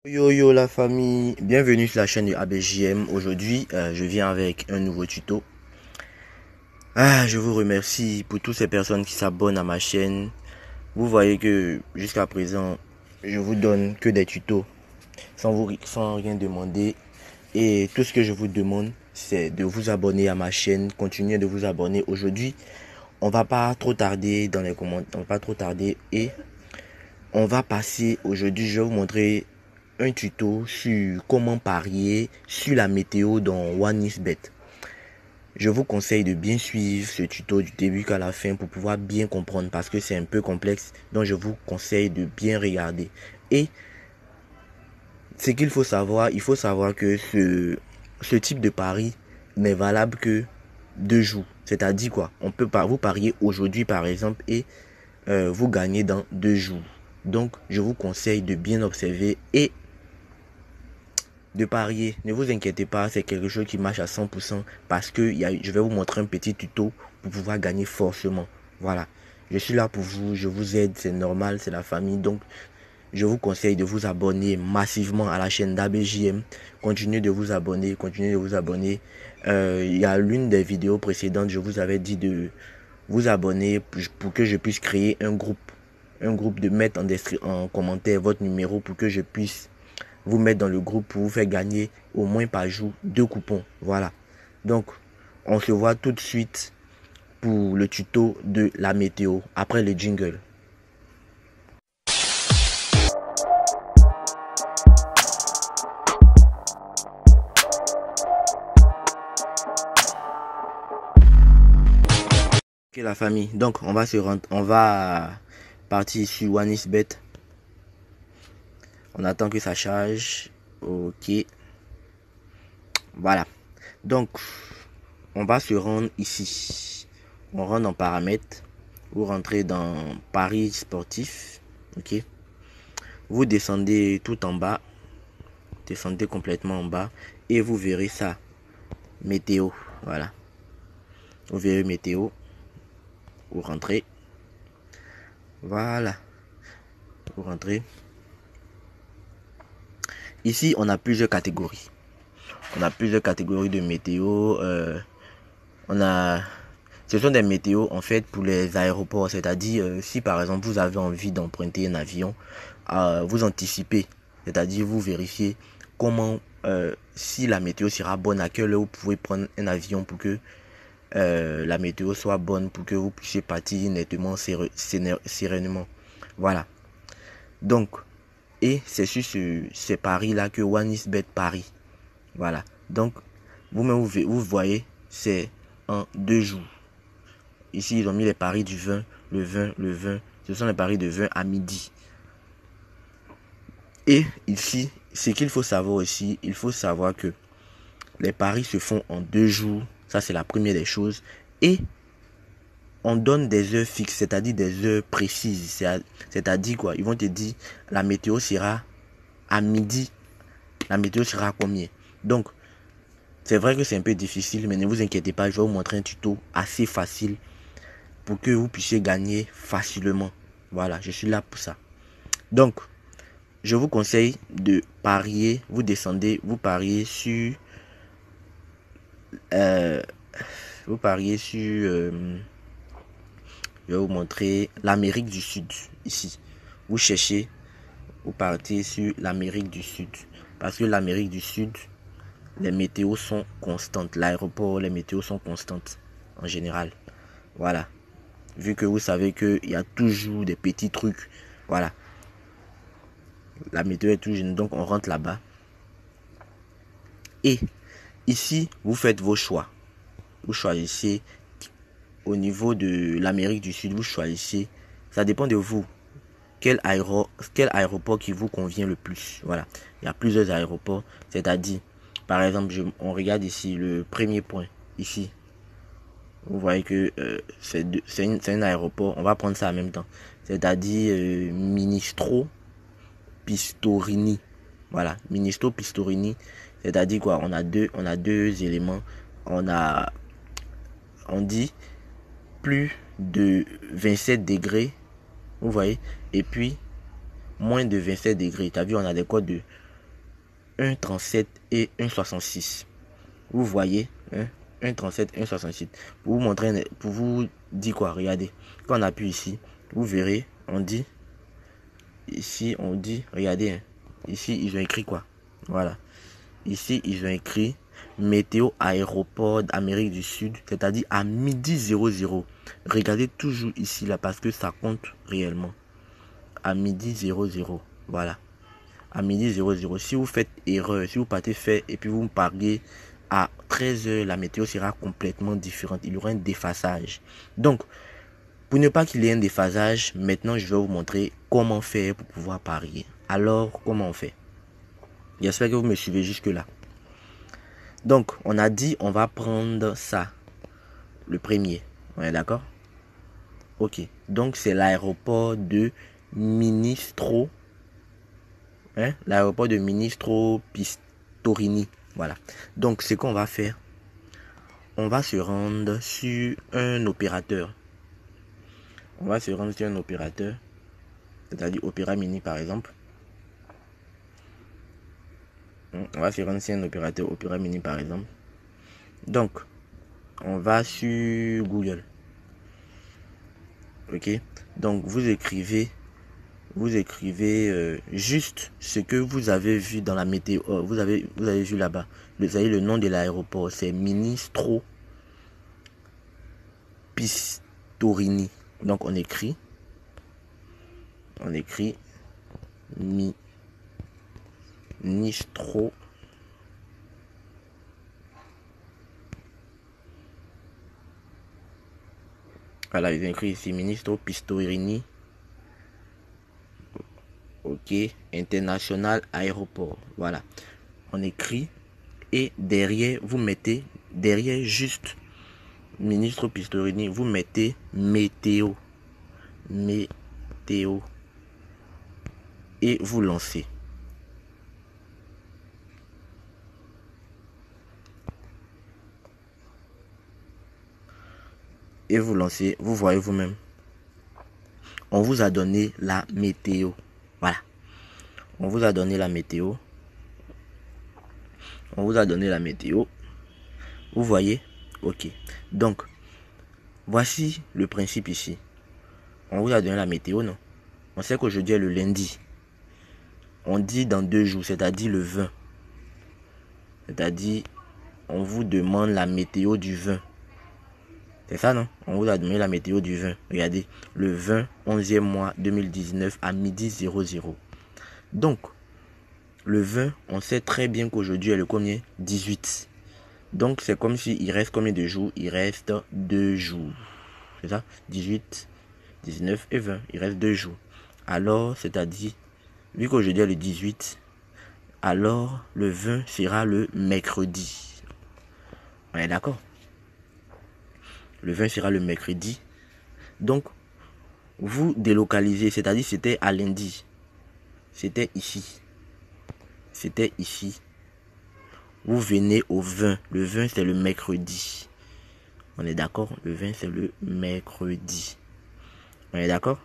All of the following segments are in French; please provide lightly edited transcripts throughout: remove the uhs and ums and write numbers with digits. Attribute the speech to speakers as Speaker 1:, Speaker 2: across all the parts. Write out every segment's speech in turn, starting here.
Speaker 1: Yo yo la famille, bienvenue sur la chaîne de ABJM. Aujourd'hui, je viens avec un nouveau tuto. Je vous remercie pour toutes ces personnes qui s'abonnent à ma chaîne. Vous voyez que jusqu'à présent, je vous donne que des tutos sans rien demander. Et tout ce que je vous demande, c'est de vous abonner à ma chaîne. Continuez de vous abonner. Aujourd'hui, on va pas trop tarder dans les commentaires. On va pas trop tarder et on va passer. Aujourd'hui, je vais vous montrer un tuto sur comment parier sur la météo dans OneXBet. Je vous conseille de bien suivre ce tuto du début qu'à la fin pour pouvoir bien comprendre parce que c'est un peu complexe. Donc je vous conseille de bien regarder. Et ce qu'il faut savoir, il faut savoir que ce type de pari n'est valable que 2 jours. C'est-à-dire quoi? On peut pas vous parier aujourd'hui par exemple et vous gagnez dans 2 jours. Donc je vous conseille de bien observer et de parier. Ne vous inquiétez pas, c'est quelque chose qui marche à 100% parce que je vais vous montrer un petit tuto pour pouvoir gagner forcément. Voilà, je suis là pour vous, je vous aide, c'est normal, c'est la famille. Donc, je vous conseille de vous abonner massivement à la chaîne d'ABJM. Continuez de vous abonner, continuez de vous abonner. Il y a l'une des vidéos précédentes, je vous avais dit de vous abonner pour que je puisse créer un groupe. Un groupe, de mettre en commentaire votre numéro pour que je puisse vous mettre dans le groupe pour vous faire gagner au moins par jour 2 coupons. Voilà. Donc, on se voit tout de suite pour le tuto de la météo après le jingle. Ok la famille. Donc, on va partir sur OneXBet. On attend que ça charge. Ok. Voilà. Donc, on va se rendre ici. On rentre en paramètres. Vous rentrez dans Paris sportif. Ok. Vous descendez tout en bas. Descendez complètement en bas. Et vous verrez ça. Météo. Voilà. Vous verrez météo. Vous rentrez. Voilà. Vous rentrez. Ici, on a plusieurs catégories. On a plusieurs catégories de météo. Ce sont des météos en fait pour les aéroports. C'est-à-dire, si par exemple vous avez envie d'emprunter un avion, vous anticipez. C'est-à-dire, vous vérifiez comment, si la météo sera bonne, à quelle heure vous pouvez prendre un avion pour que la météo soit bonne, pour que vous puissiez partir nettement, sereinement. Voilà. Donc, et c'est sur ces paris-là que OneXBet parie. Voilà. Donc, vous-même, vous voyez, c'est en 2 jours. Ici, ils ont mis les paris du 20, le 20, le 20. Ce sont les paris de 20 à midi. Et ici, ce qu'il faut savoir aussi, il faut savoir que les paris se font en 2 jours. Ça, c'est la première des choses. Et on donne des heures fixes, c'est-à-dire des heures précises. C'est-à-dire quoi? Ils vont te dire, la météo sera à midi. La météo sera à combien? Donc, c'est vrai que c'est un peu difficile, mais ne vous inquiétez pas, je vais vous montrer un tuto assez facile pour que vous puissiez gagner facilement. Voilà, je suis là pour ça. Donc, je vous conseille de parier. Vous descendez, vous pariez sur... vous pariez sur... je vais vous montrer l'Amérique du Sud, ici. Vous cherchez, vous partez sur l'Amérique du Sud. Parce que l'Amérique du Sud, les météos sont constantes. L'aéroport, les météos sont constantes en général. Voilà. Vu que vous savez qu'il y a toujours des petits trucs. Voilà. La météo est toujours... Donc on rentre là-bas. Et ici, vous faites vos choix. Vous choisissez au niveau de l'Amérique du Sud. Vous choisissez. Ça dépend de vous. Quel aéroport qui vous convient le plus. Voilà. Il y a plusieurs aéroports. C'est-à-dire, par exemple, on regarde ici le premier point. Ici. Vous voyez que c'est un aéroport. On va prendre ça en même temps. C'est-à-dire Ministro Pistorini. Voilà. Ministro Pistorini. C'est-à-dire quoi? On a deux éléments. On dit plus de 27 degrés. Vous voyez? Et puis moins de 27 degrés. Tu as vu, on a des codes 1,37 et 1,66. Vous voyez, hein, 1,37, 1,66. Pour vous montrer, pour vous dire quoi, regardez. Quand on appuie ici, vous verrez, on dit, ici, on dit, regardez, hein, ici, ils ont écrit quoi? Voilà. Ici, ils ont écrit météo aéroport d'Amérique du Sud, c'est-à-dire à midi 00. Regardez toujours ici, là, parce que ça compte réellement. À midi 00. Voilà. À midi 00. Si vous faites erreur, si vous partez faire et puis vous me parlez à 13h, la météo sera complètement différente. Il y aura un déphasage. Donc, pour ne pas qu'il y ait un déphasage, maintenant je vais vous montrer comment faire pour pouvoir parier. Alors, comment on fait? J'espère que vous me suivez jusque-là. Donc, on a dit, on va prendre ça. Le premier. On est d'accord? Ok. Donc, c'est l'aéroport de Ministro. Hein? L'aéroport de Ministro Pistorini. Voilà. Donc, ce qu'on va faire, on va se rendre sur un opérateur. On va se rendre sur un opérateur. C'est-à-dire Opéra Mini, par exemple. On va se rendre sur un opérateur Opéra Mini, par exemple. Donc, on va sur Google. Ok. Donc, vous écrivez juste ce que vous avez vu dans la météo. Vous avez vu là-bas. Vous avez le nom de l'aéroport. C'est Ministro Pistorini. Donc, on écrit Ministro voilà, ils ont écrit ici Ministro Pistorini. Ok, International Aéroport. Voilà. On écrit et derrière, vous mettez, derrière juste Ministro Pistorini, vous mettez météo. Météo. Et vous lancez. Et vous lancez, vous voyez vous-même. On vous a donné la météo. Voilà. On vous a donné la météo. On vous a donné la météo. Vous voyez? Ok. Donc, voici le principe ici. On vous a donné la météo, non? On sait qu'aujourd'hui est le lundi. On dit dans 2 jours, c'est-à-dire le 20. C'est-à-dire, on vous demande la météo du 20. C'est ça, non? On vous a donné la météo du 20. Regardez, le 20, 11e mois 2019 à midi 00. Donc, le 20, on sait très bien qu'aujourd'hui est le combien? 18. Donc, c'est comme si il reste combien de jours? Il reste 2 jours. C'est ça? 18, 19 et 20. Il reste 2 jours. Alors, c'est-à-dire, vu qu'aujourd'hui est le 18, alors le 20 sera le mercredi. On est d'accord? Le 20 sera le mercredi. Donc, vous délocalisez, c'est-à-dire c'était à lundi. C'était ici. C'était ici. Vous venez au 20. Le 20, c'est le mercredi. On est d'accord? Le 20, c'est le mercredi. On est d'accord?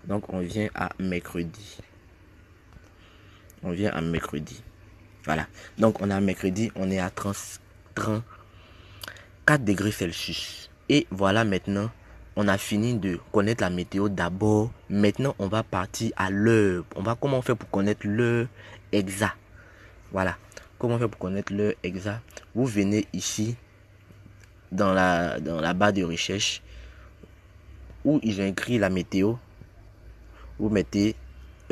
Speaker 1: Donc, on vient à mercredi. On vient à mercredi. Voilà. Donc, on est à mercredi. On est à 34 degrés Celsius. Et voilà maintenant, on a fini de connaître la météo d'abord. Maintenant, on va partir à l'heure. Comment on fait pour connaître l'heure exacte? Voilà. Comment on fait pour connaître l'heure exacte? Vous venez ici, dans la barre de recherche, où ils ont écrit la météo. Vous mettez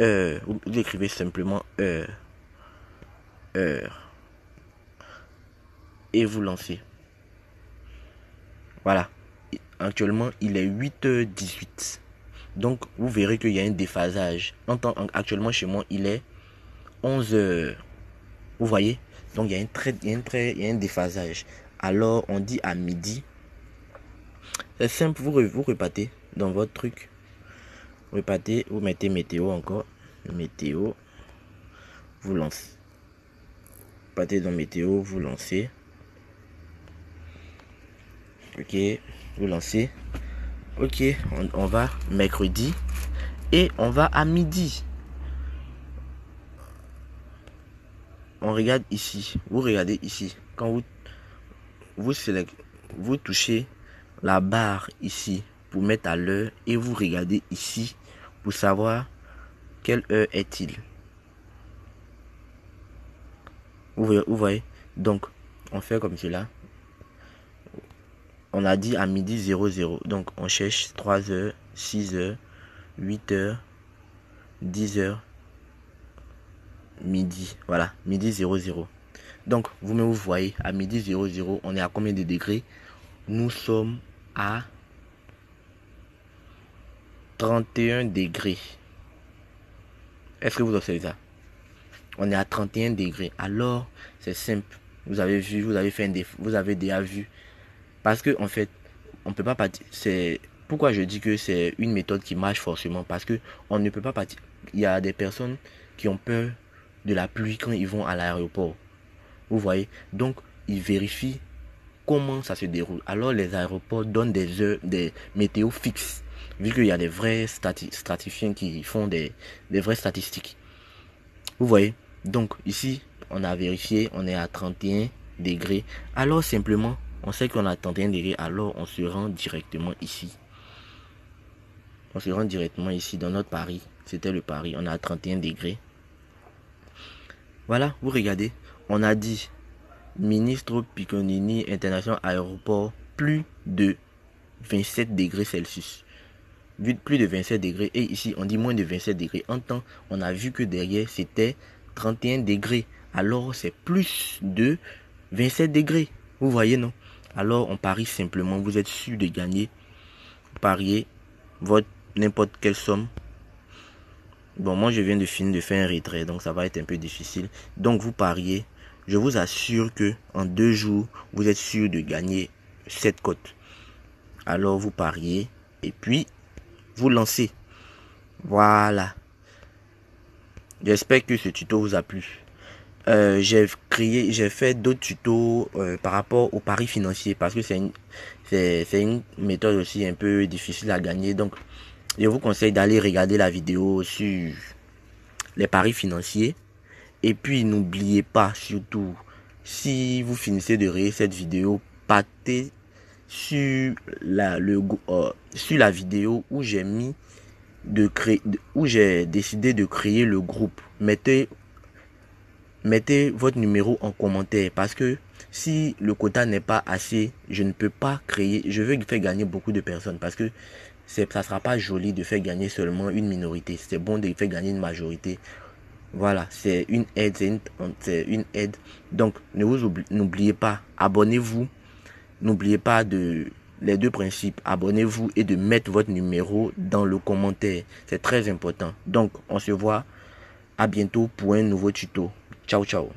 Speaker 1: heure. Vous écrivez simplement heure. Heure. Et vous lancez. Voilà. Actuellement, il est 8h18. Donc, vous verrez qu'il y a un déphasage. Actuellement, chez moi, il est 11h. Vous voyez? Donc, il y a un déphasage. Alors, on dit à midi. C'est simple, vous repartez dans votre truc. Vous repartez, vous mettez météo encore. Météo. Vous lancez. Vous partez dans météo, vous lancez. Ok, vous lancez. Ok, on va mercredi. Et on va à midi. on regarde ici. Vous regardez ici. Quand vous touchez la barre ici pour mettre à l'heure et vous regardez ici pour savoir quelle heure est-il. Vous voyez? Donc, on fait comme cela. On a dit à midi 00. Donc, on cherche 3 heures, 6 heures, 8 heures, 10 heures, midi. Voilà, midi 00. Donc, vous-même, vous voyez, à midi 00, on est à combien de degrés? Nous sommes à 31 degrés. Est-ce que vous observez ça? On est à 31 degrés. Alors, c'est simple. Vous avez vu, vous avez fait un défaut, vous avez déjà vu. Parce que, en fait, on ne peut pas partir. C'est pourquoi je dis que c'est une méthode qui marche forcément. Parce que on ne peut pas partir. Il y a des personnes qui ont peur de la pluie quand ils vont à l'aéroport. Vous voyez? Donc, ils vérifient comment ça se déroule. Alors, les aéroports donnent des heures, des météos fixes. Vu qu'il y a des vrais statistiens qui font des vraies statistiques. Vous voyez? Donc, ici, on a vérifié, on est à 31 degrés. Alors, simplement, on sait qu'on a 31 degrés. Alors, on se rend directement ici. On se rend directement ici dans notre Paris. C'était le Paris. On est à 31 degrés. Voilà, vous regardez. On a dit Ministre Piccolini International Aéroport, plus de 27 degrés Celsius. Plus de 27 degrés. Et ici, on dit moins de 27 degrés. En temps, on a vu que derrière, c'était 31 degrés. Alors, c'est plus de 27 degrés. Vous voyez, non? Alors, on parie simplement. Vous êtes sûr de gagner. Vous pariez votre n'importe quelle somme. Bon, moi, je viens de finir de faire un retrait. Donc, ça va être un peu difficile. Donc, vous pariez. Je vous assure que en 2 jours, vous êtes sûr de gagner cette cote. Alors, vous pariez. Et puis, vous lancez. Voilà. J'espère que ce tuto vous a plu. J'ai fait d'autres tutos par rapport aux paris financiers parce que c'est une méthode aussi un peu difficile à gagner. Donc, je vous conseille d'aller regarder la vidéo sur les paris financiers. Et puis, n'oubliez pas, surtout, si vous finissez de regarder cette vidéo, partez sur la vidéo où j'ai mis où j'ai décidé de créer le groupe. Mettez votre numéro en commentaire parce que si le quota n'est pas assez, je ne peux pas créer. Je veux faire gagner beaucoup de personnes parce que ça sera pas joli de faire gagner seulement une minorité. C'est bon de faire gagner une majorité. Voilà, c'est une aide, c'est une aide. Donc, n'oubliez pas, abonnez-vous. N'oubliez pas les 2 principes. Abonnez-vous et de mettre votre numéro dans le commentaire. C'est très important. Donc, on se voit à bientôt pour un nouveau tuto. Ciao, ciao.